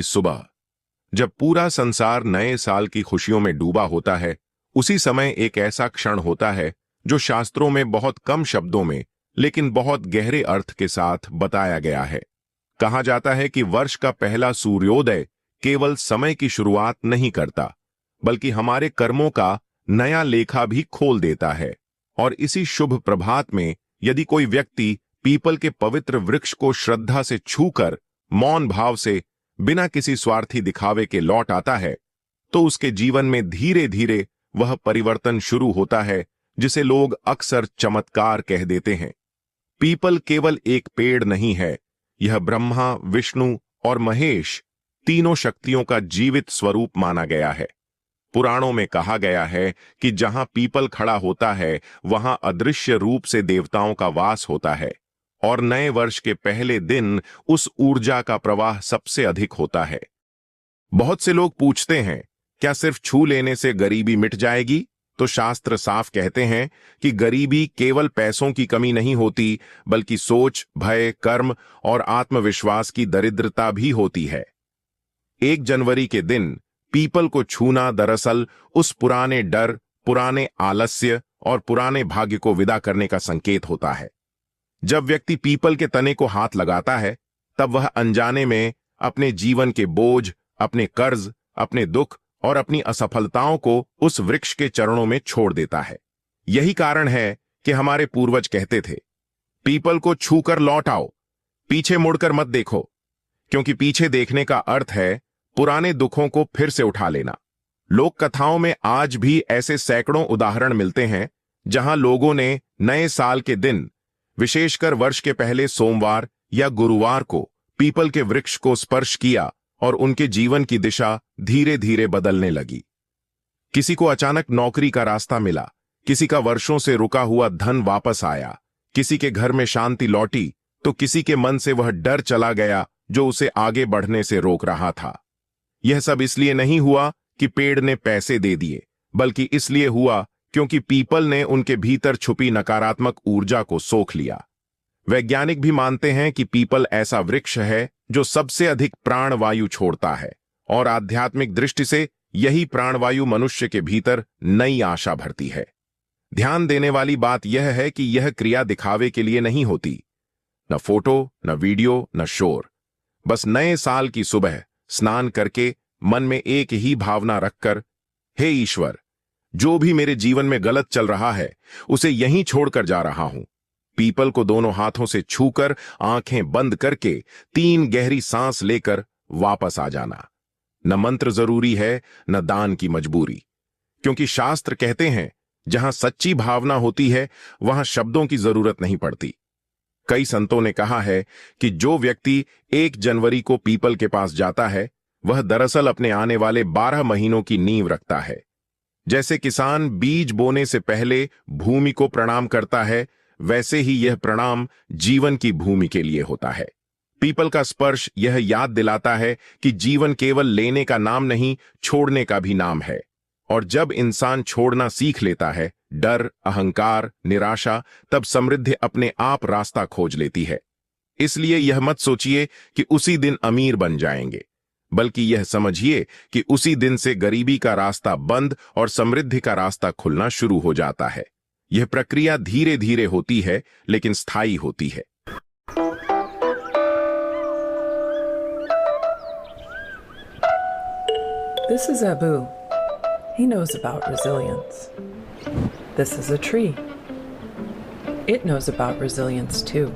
की सुबह, जब पूरा संसार नए साल की खुशियों में डूबा होता है, उसी समय एक ऐसा क्षण होता है जो शास्त्रों में बहुत कम शब्दों में लेकिन बहुत गहरे अर्थ के साथ बताया गया है। कहा जाता है कि वर्ष का पहला सूर्योदय केवल समय की शुरुआत नहीं करता, बल्कि हमारे कर्मों का नया लेखा भी खोल देता है। और इसी शुभ प्रभात में यदि कोई व्यक्ति पीपल के पवित्र वृक्ष को श्रद्धा से छूकर मौन भाव से बिना किसी स्वार्थी दिखावे के लौट आता है, तो उसके जीवन में धीरे धीरे वह परिवर्तन शुरू होता है जिसे लोग अक्सर चमत्कार कह देते हैं। पीपल केवल एक पेड़ नहीं है, यह ब्रह्मा, विष्णु और महेश तीनों शक्तियों का जीवित स्वरूप माना गया है। पुराणों में कहा गया है कि जहां पीपल खड़ा होता है वहां अदृश्य रूप से देवताओं का वास होता है और नए वर्ष के पहले दिन उस ऊर्जा का प्रवाह सबसे अधिक होता है। बहुत से लोग पूछते हैं, क्या सिर्फ छू लेने से गरीबी मिट जाएगी? तो शास्त्र साफ कहते हैं कि गरीबी केवल पैसों की कमी नहीं होती, बल्कि सोच, भय, कर्म और आत्मविश्वास की दरिद्रता भी होती है। 1 जनवरी के दिन पीपल को छूना दरअसल उस पुराने डर, पुराने आलस्य और पुराने भाग्य को विदा करने का संकेत होता है। जब व्यक्ति पीपल के तने को हाथ लगाता है, तब वह अनजाने में अपने जीवन के बोझ, अपने कर्ज, अपने दुख और अपनी असफलताओं को उस वृक्ष के चरणों में छोड़ देता है। यही कारण है कि हमारे पूर्वज कहते थे, पीपल को छूकर लौट आओ, पीछे मुड़कर मत देखो, क्योंकि पीछे देखने का अर्थ है पुराने दुखों को फिर से उठा लेना। लोक कथाओं में आज भी ऐसे सैकड़ों उदाहरण मिलते हैं जहां लोगों ने नए साल के दिन, विशेषकर वर्ष के पहले सोमवार या गुरुवार को पीपल के वृक्ष को स्पर्श किया और उनके जीवन की दिशा धीरे धीरे बदलने लगी। किसी को अचानक नौकरी का रास्ता मिला, किसी का वर्षों से रुका हुआ धन वापस आया, किसी के घर में शांति लौटी, तो किसी के मन से वह डर चला गया जो उसे आगे बढ़ने से रोक रहा था। यह सब इसलिए नहीं हुआ कि पेड़ ने पैसे दे दिए, बल्कि इसलिए हुआ क्योंकि पीपल ने उनके भीतर छुपी नकारात्मक ऊर्जा को सोख लिया। वैज्ञानिक भी मानते हैं कि पीपल ऐसा वृक्ष है जो सबसे अधिक प्राणवायु छोड़ता है और आध्यात्मिक दृष्टि से यही प्राणवायु मनुष्य के भीतर नई आशा भरती है। ध्यान देने वाली बात यह है कि यह क्रिया दिखावे के लिए नहीं होती, न फोटो, न वीडियो, न शोर। बस नए साल की सुबह स्नान करके मन में एक ही भावना रखकर, हे ईश्वर, जो भी मेरे जीवन में गलत चल रहा है उसे यहीं छोड़कर जा रहा हूं। पीपल को दोनों हाथों से छूकर आंखें बंद करके 3 गहरी सांस लेकर वापस आ जाना। न मंत्र जरूरी है, न दान की मजबूरी, क्योंकि शास्त्र कहते हैं जहां सच्ची भावना होती है वहां शब्दों की जरूरत नहीं पड़ती। कई संतों ने कहा है कि जो व्यक्ति 1 जनवरी को पीपल के पास जाता है वह दरअसल अपने आने वाले 12 महीनों की नींव रखता है। जैसे किसान बीज बोने से पहले भूमि को प्रणाम करता है, वैसे ही यह प्रणाम जीवन की भूमि के लिए होता है। पीपल का स्पर्श यह याद दिलाता है कि जीवन केवल लेने का नाम नहीं, छोड़ने का भी नाम है। और जब इंसान छोड़ना सीख लेता है, डर, अहंकार, निराशा, तब समृद्धि अपने आप रास्ता खोज लेती है। इसलिए यह मत सोचिए कि उसी दिन अमीर बन जाएंगे, बल्कि यह समझिए कि उसी दिन से गरीबी का रास्ता बंद और समृद्धि का रास्ता खुलना शुरू हो जाता है। यह प्रक्रिया धीरे धीरे होती है, लेकिन स्थायी होती है। This is Abu. He knows about resilience. This is a tree. It knows about resilience too.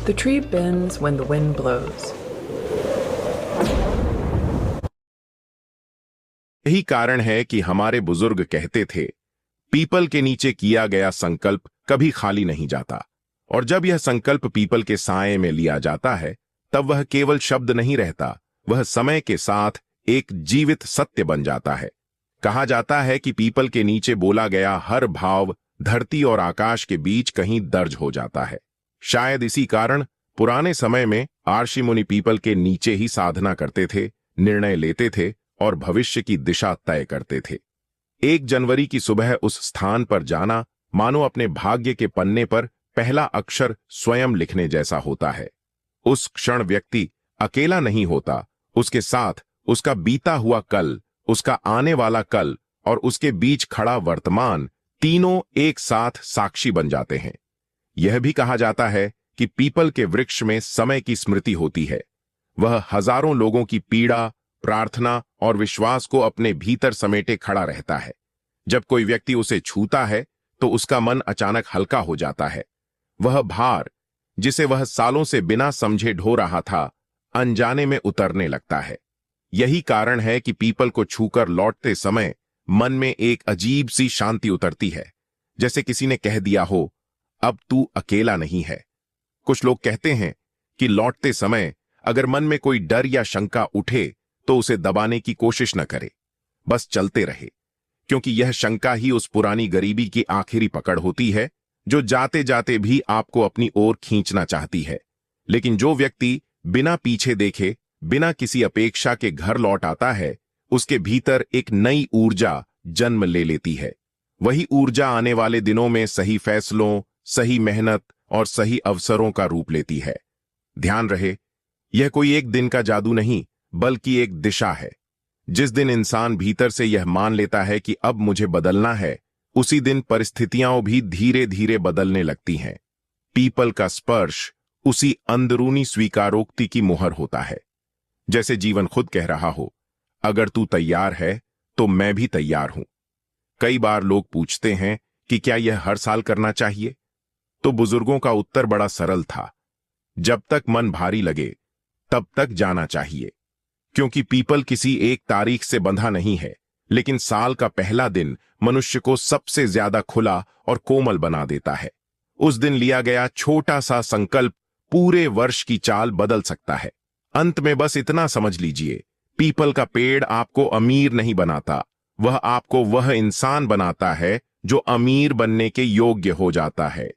The tree bends when the wind blows. यही कारण है कि हमारे बुजुर्ग कहते थे, पीपल के नीचे किया गया संकल्प कभी खाली नहीं जाता। और जब यह संकल्प पीपल के साए में लिया जाता है, तब वह केवल शब्द नहीं रहता, वह समय के साथ एक जीवित सत्य बन जाता है। कहा जाता है कि पीपल के नीचे बोला गया हर भाव धरती और आकाश के बीच कहीं दर्ज हो जाता है। शायद इसी कारण पुराने समय में आर्षि मुनि पीपल के नीचे ही साधना करते थे, निर्णय लेते थे और भविष्य की दिशा तय करते थे। 1 जनवरी की सुबह उस स्थान पर जाना मानो अपने भाग्य के पन्ने पर पहला अक्षर स्वयं लिखने जैसा होता है। उस क्षण व्यक्ति अकेला नहीं होता, उसके साथ उसका बीता हुआ कल, उसका आने वाला कल और उसके बीच खड़ा वर्तमान, तीनों एक साथ साक्षी बन जाते हैं। यह भी कहा जाता है कि पीपल के वृक्ष में समय की स्मृति होती है। वह हजारों लोगों की पीड़ा, प्रार्थना और विश्वास को अपने भीतर समेटे खड़ा रहता है। जब कोई व्यक्ति उसे छूता है तो उसका मन अचानक हल्का हो जाता है। वह भार, जिसे वह सालों से बिना समझे ढो रहा था, अनजाने में उतरने लगता है। यही कारण है कि पीपल को छूकर लौटते समय मन में एक अजीब सी शांति उतरती है, जैसे किसी ने कह दिया हो, अब तू अकेला नहीं है। कुछ लोग कहते हैं कि लौटते समय अगर मन में कोई डर या शंका उठे तो उसे दबाने की कोशिश न करे, बस चलते रहे, क्योंकि यह शंका ही उस पुरानी गरीबी की आखिरी पकड़ होती है जो जाते जाते भी आपको अपनी ओर खींचना चाहती है। लेकिन जो व्यक्ति बिना पीछे देखे, बिना किसी अपेक्षा के घर लौट आता है, उसके भीतर एक नई ऊर्जा जन्म ले लेती है। वही ऊर्जा आने वाले दिनों में सही फैसलों, सही मेहनत और सही अवसरों का रूप लेती है। ध्यान रहे, यह कोई एक दिन का जादू नहीं, बल्कि एक दिशा है। जिस दिन इंसान भीतर से यह मान लेता है कि अब मुझे बदलना है, उसी दिन परिस्थितियां भी धीरे धीरे बदलने लगती हैं। पीपल का स्पर्श उसी अंदरूनी स्वीकारोक्ति की मुहर होता है, जैसे जीवन खुद कह रहा हो, अगर तू तैयार है तो मैं भी तैयार हूं। कई बार लोग पूछते हैं कि क्या यह हर साल करना चाहिए? तो बुजुर्गों का उत्तर बड़ा सरल था, जब तक मन भारी लगे तब तक जाना चाहिए। क्योंकि पीपल किसी एक तारीख से बंधा नहीं है, लेकिन साल का पहला दिन मनुष्य को सबसे ज्यादा खुला और कोमल बना देता है। उस दिन लिया गया छोटा सा संकल्प पूरे वर्ष की चाल बदल सकता है। अंत में बस इतना समझ लीजिए, पीपल का पेड़ आपको अमीर नहीं बनाता, वह आपको वह इंसान बनाता है जो अमीर बनने के योग्य हो जाता है।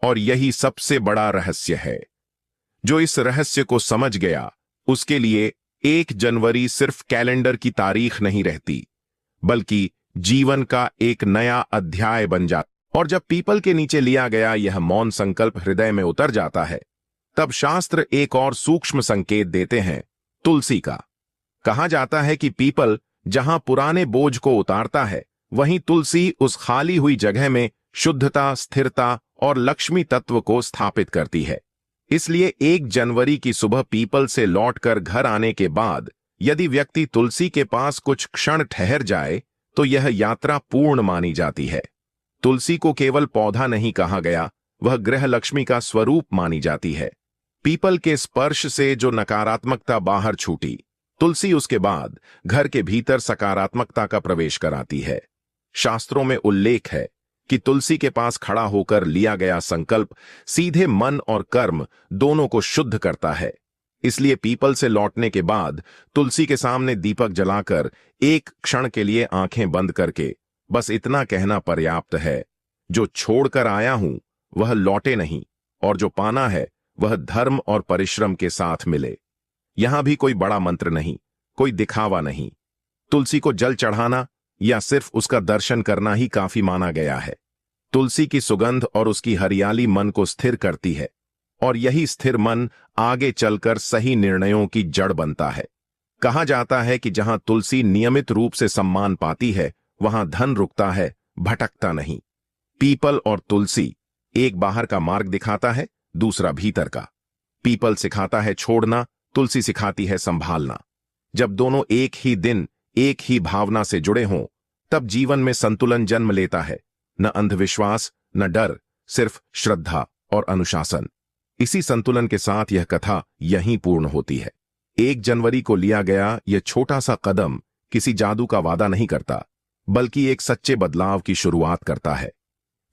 और यही सबसे बड़ा रहस्य है। जो इस रहस्य को समझ गया, उसके लिए 1 जनवरी सिर्फ कैलेंडर की तारीख नहीं रहती, बल्कि जीवन का एक नया अध्याय बन जाता। और जब पीपल के नीचे लिया गया यह मौन संकल्प हृदय में उतर जाता है, तब शास्त्र एक और सूक्ष्म संकेत देते हैं, तुलसी का। कहा जाता है कि पीपल जहां पुराने बोझ को उतारता है, वहीं तुलसी उस खाली हुई जगह में शुद्धता, स्थिरता और लक्ष्मी तत्व को स्थापित करती है। इसलिए 1 जनवरी की सुबह पीपल से लौटकर घर आने के बाद यदि व्यक्ति तुलसी के पास कुछ क्षण ठहर जाए तो यह यात्रा पूर्ण मानी जाती है। तुलसी को केवल पौधा नहीं कहा गया, वह गृह लक्ष्मी का स्वरूप मानी जाती है। पीपल के स्पर्श से जो नकारात्मकता बाहर छूटी, तुलसी उसके बाद घर के भीतर सकारात्मकता का प्रवेश कराती है। शास्त्रों में उल्लेख है कि तुलसी के पास खड़ा होकर लिया गया संकल्प सीधे मन और कर्म दोनों को शुद्ध करता है। इसलिए पीपल से लौटने के बाद तुलसी के सामने दीपक जलाकर एक क्षण के लिए आंखें बंद करके बस इतना कहना पर्याप्त है, जो छोड़कर आया हूं वह लौटे नहीं, और जो पाना है वह धर्म और परिश्रम के साथ मिले। यहां भी कोई बड़ा मंत्र नहीं, कोई दिखावा नहीं। तुलसी को जल चढ़ाना या सिर्फ उसका दर्शन करना ही काफी माना गया है। तुलसी की सुगंध और उसकी हरियाली मन को स्थिर करती है, और यही स्थिर मन आगे चलकर सही निर्णयों की जड़ बनता है। कहा जाता है कि जहां तुलसी नियमित रूप से सम्मान पाती है, वहां धन रुकता है, भटकता नहीं। पीपल और तुलसी, एक बाहर का मार्ग दिखाता है, दूसरा भीतर का। पीपल सिखाता है छोड़ना, तुलसी सिखाती है संभालना। जब दोनों एक ही दिन, एक ही भावना से जुड़े हों, तब जीवन में संतुलन जन्म लेता है। न अंधविश्वास, न डर, सिर्फ श्रद्धा और अनुशासन। इसी संतुलन के साथ यह कथा यहीं पूर्ण होती है। 1 जनवरी को लिया गया यह छोटा सा कदम किसी जादू का वादा नहीं करता, बल्कि एक सच्चे बदलाव की शुरुआत करता है।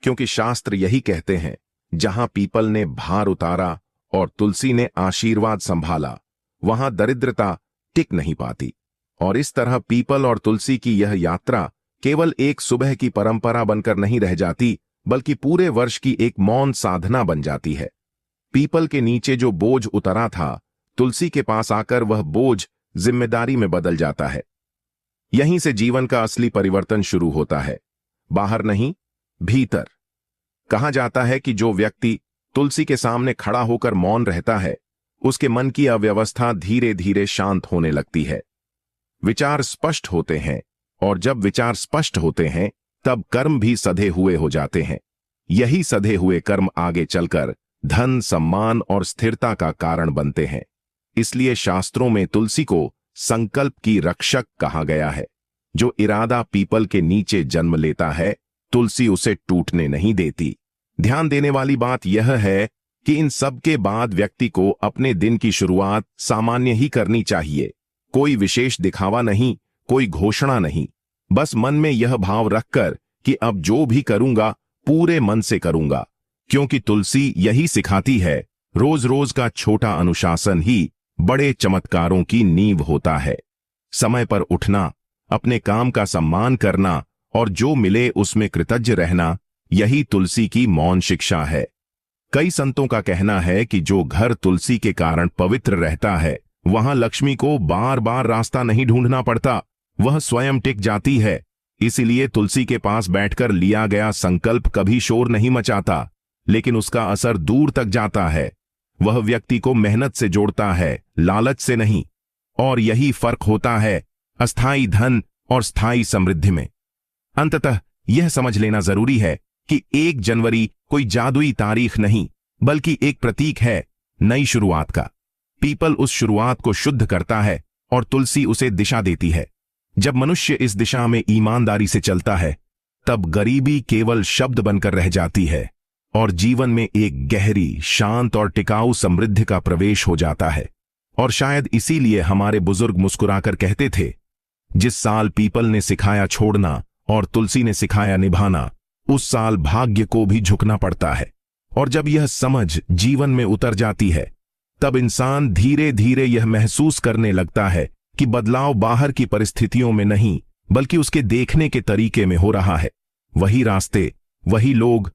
क्योंकि शास्त्र यही कहते हैं, जहां पीपल ने भार उतारा और तुलसी ने आशीर्वाद संभाला, वहां दरिद्रता टिक नहीं पाती। और इस तरह पीपल और तुलसी की यह यात्रा केवल एक सुबह की परंपरा बनकर नहीं रह जाती, बल्कि पूरे वर्ष की एक मौन साधना बन जाती है। पीपल के नीचे जो बोझ उतरा था, तुलसी के पास आकर वह बोझ जिम्मेदारी में बदल जाता है। यहीं से जीवन का असली परिवर्तन शुरू होता है, बाहर नहीं, भीतर। कहा जाता है कि जो व्यक्ति तुलसी के सामने खड़ा होकर मौन रहता है, उसके मन की अव्यवस्था धीरे धीरे शांत होने लगती है। विचार स्पष्ट होते हैं, और जब विचार स्पष्ट होते हैं तब कर्म भी सधे हुए हो जाते हैं। यही सधे हुए कर्म आगे चलकर धन, सम्मान और स्थिरता का कारण बनते हैं। इसलिए शास्त्रों में तुलसी को संकल्प की रक्षक कहा गया है। जो इरादा पीपल के नीचे जन्म लेता है, तुलसी उसे टूटने नहीं देती। ध्यान देने वाली बात यह है कि इन सब के बाद व्यक्ति को अपने दिन की शुरुआत सामान्य ही करनी चाहिए। कोई विशेष दिखावा नहीं, कोई घोषणा नहीं, बस मन में यह भाव रखकर कि अब जो भी करूंगा पूरे मन से करूंगा, क्योंकि तुलसी यही सिखाती है, रोज रोज का छोटा अनुशासन ही बड़े चमत्कारों की नींव होता है। समय पर उठना, अपने काम का सम्मान करना और जो मिले उसमें कृतज्ञ रहना, यही तुलसी की मौन शिक्षा है। कई संतों का कहना है कि जो घर तुलसी के कारण पवित्र रहता है, वहां लक्ष्मी को बार बार रास्ता नहीं ढूंढना पड़ता, वह स्वयं टिक जाती है। इसीलिए तुलसी के पास बैठकर लिया गया संकल्प कभी शोर नहीं मचाता, लेकिन उसका असर दूर तक जाता है। वह व्यक्ति को मेहनत से जोड़ता है, लालच से नहीं। और यही फर्क होता है अस्थाई धन और स्थायी समृद्धि में। अंततः यह समझ लेना जरूरी है कि 1 जनवरी कोई जादुई तारीख नहीं, बल्कि एक प्रतीक है नई शुरुआत का। पीपल उस शुरुआत को शुद्ध करता है और तुलसी उसे दिशा देती है। जब मनुष्य इस दिशा में ईमानदारी से चलता है, तब गरीबी केवल शब्द बनकर रह जाती है और जीवन में एक गहरी, शांत और टिकाऊ समृद्धि का प्रवेश हो जाता है। और शायद इसीलिए हमारे बुजुर्ग मुस्कुराकर कहते थे, जिस साल पीपल ने सिखाया छोड़ना और तुलसी ने सिखाया निभाना, उस साल भाग्य को भी झुकना पड़ता है। और जब यह समझ जीवन में उतर जाती है, तब इंसान धीरे धीरे यह महसूस करने लगता है कि बदलाव बाहर की परिस्थितियों में नहीं, बल्कि उसके देखने के तरीके में हो रहा है। वही रास्ते, वही लोग,